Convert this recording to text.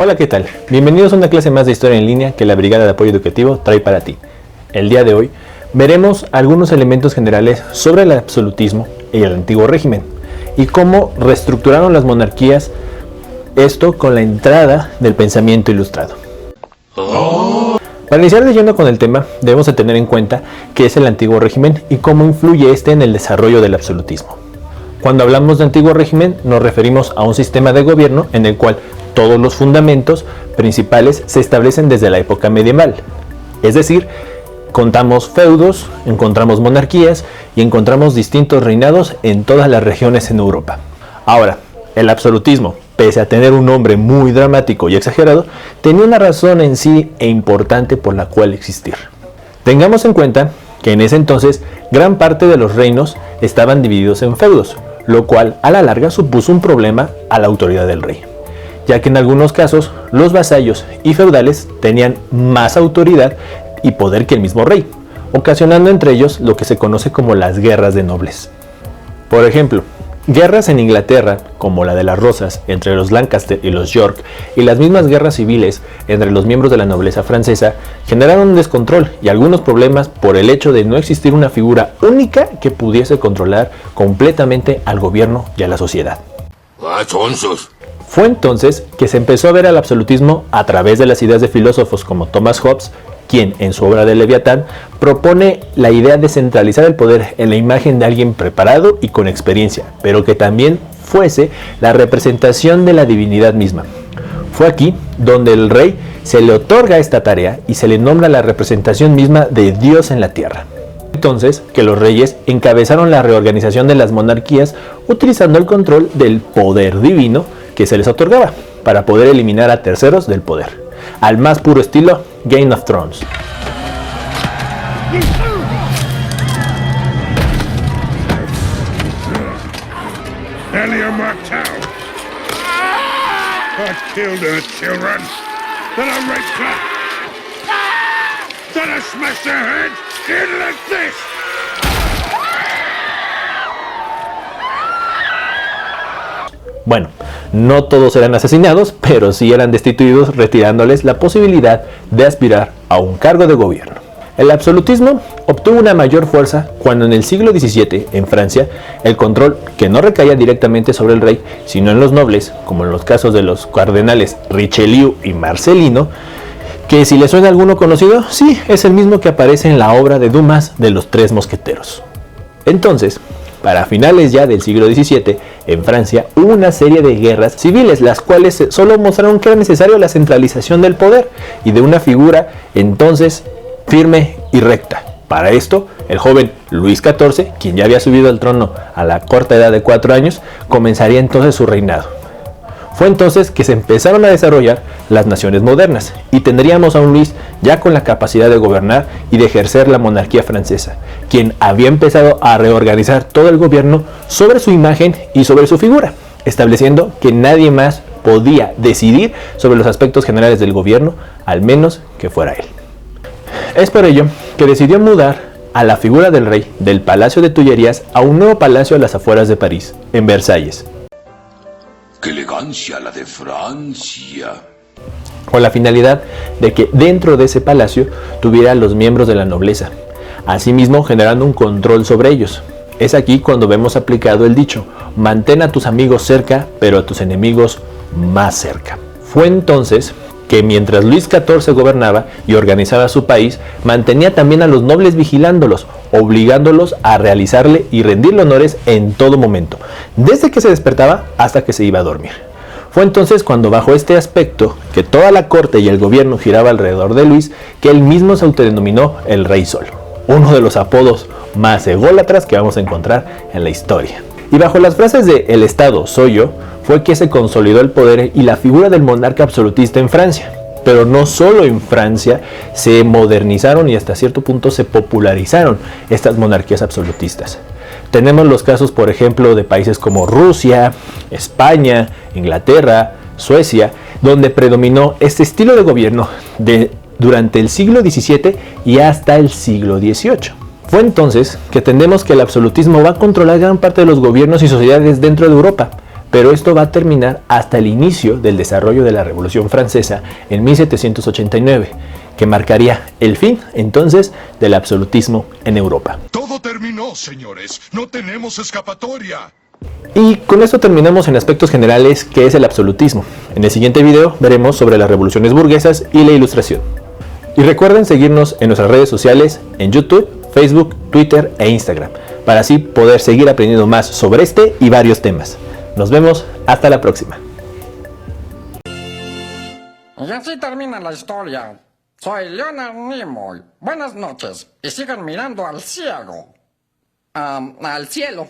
Hola, ¿qué tal? Bienvenidos a una clase más de historia en línea que la Brigada de Apoyo Educativo trae para ti. El día de hoy veremos algunos elementos generales sobre el absolutismo y el antiguo régimen y cómo reestructuraron las monarquías, esto con la entrada del pensamiento ilustrado. Para iniciar de lleno con el tema, debemos de tener en cuenta qué es el antiguo régimen y cómo influye este en el desarrollo del absolutismo. Cuando hablamos de antiguo régimen, nos referimos a un sistema de gobierno en el cual todos los fundamentos principales se establecen desde la época medieval. Es decir, contamos feudos, encontramos monarquías y encontramos distintos reinados en todas las regiones en Europa. Ahora, el absolutismo, pese a tener un nombre muy dramático y exagerado, tenía una razón en sí e importante por la cual existir. Tengamos en cuenta que en ese entonces gran parte de los reinos estaban divididos en feudos, lo cual a la larga supuso un problema a la autoridad del rey, ya que en algunos casos los vasallos y feudales tenían más autoridad y poder que el mismo rey, ocasionando entre ellos lo que se conoce como las guerras de nobles. Por ejemplo, guerras en Inglaterra, como la de las Rosas entre los Lancaster y los York, y las mismas guerras civiles entre los miembros de la nobleza francesa, generaron un descontrol y algunos problemas por el hecho de no existir una figura única que pudiese controlar completamente al gobierno y a la sociedad. Fue entonces que se empezó a ver al absolutismo a través de las ideas de filósofos como Thomas Hobbes, quien en su obra de Leviatán propone la idea de centralizar el poder en la imagen de alguien preparado y con experiencia, pero que también fuese la representación de la divinidad misma. Fue aquí donde el rey se le otorga esta tarea y se le nombra la representación misma de Dios en la tierra. Entonces que los reyes encabezaron la reorganización de las monarquías utilizando el control del poder divino que se les otorgaba para poder eliminar a terceros del poder, al más puro estilo Game of Thrones. Bueno, no todos eran asesinados, pero sí eran destituidos, retirándoles la posibilidad de aspirar a un cargo de gobierno. El absolutismo obtuvo una mayor fuerza cuando en el siglo XVII, en Francia, el control, que no recaía directamente sobre el rey, sino en los nobles, como en los casos de los cardenales Richelieu y Marcelino, que si le suena alguno conocido, sí, es el mismo que aparece en la obra de Dumas de los Tres Mosqueteros. Entonces, para finales ya del siglo XVII, en Francia hubo una serie de guerras civiles, las cuales solo mostraron que era necesario la centralización del poder y de una figura entonces firme y recta. Para esto, el joven Luis XIV, quien ya había subido al trono a la corta edad de 4 años, comenzaría entonces su reinado. Fue entonces que se empezaron a desarrollar las naciones modernas y tendríamos a un Luis ya con la capacidad de gobernar y de ejercer la monarquía francesa, quien había empezado a reorganizar todo el gobierno sobre su imagen y sobre su figura, estableciendo que nadie más podía decidir sobre los aspectos generales del gobierno, al menos que fuera él. Es por ello que decidió mudar a la figura del rey del Palacio de Tullerías a un nuevo palacio a las afueras de París, en Versalles. ¡Qué elegancia la de Francia! Con la finalidad de que dentro de ese palacio tuviera los miembros de la nobleza, asimismo generando un control sobre ellos. Es aquí cuando vemos aplicado el dicho, mantén a tus amigos cerca, pero a tus enemigos más cerca. Fue entonces que mientras Luis XIV gobernaba y organizaba su país, mantenía también a los nobles vigilándolos, obligándolos a realizarle y rendirle honores en todo momento, desde que se despertaba hasta que se iba a dormir. Fue entonces cuando bajo este aspecto, que toda la corte y el gobierno giraba alrededor de Luis, que él mismo se autodenominó el Rey Sol, uno de los apodos más ególatras que vamos a encontrar en la historia. Y bajo las frases de "el Estado soy yo", fue que se consolidó el poder y la figura del monarca absolutista en Francia. Pero no solo en Francia se modernizaron y hasta cierto punto se popularizaron estas monarquías absolutistas. Tenemos los casos, por ejemplo, de países como Rusia, España, Inglaterra, Suecia, donde predominó este estilo de gobierno durante el siglo XVII y hasta el siglo XVIII. Fue entonces que entendemos que el absolutismo va a controlar gran parte de los gobiernos y sociedades dentro de Europa, pero esto va a terminar hasta el inicio del desarrollo de la Revolución Francesa en 1789, que marcaría el fin entonces del absolutismo en Europa. Todo terminó, señores. No tenemos escapatoria. Y con esto terminamos en aspectos generales qué es el absolutismo. En el siguiente video veremos sobre las revoluciones burguesas y la Ilustración. Y recuerden seguirnos en nuestras redes sociales en YouTube, Facebook, Twitter e Instagram, para así poder seguir aprendiendo más sobre este y varios temas. Nos vemos, hasta la próxima. Y así termina la historia. Soy Leonard Nimoy. Buenas noches y sigan mirando al cielo. Al cielo.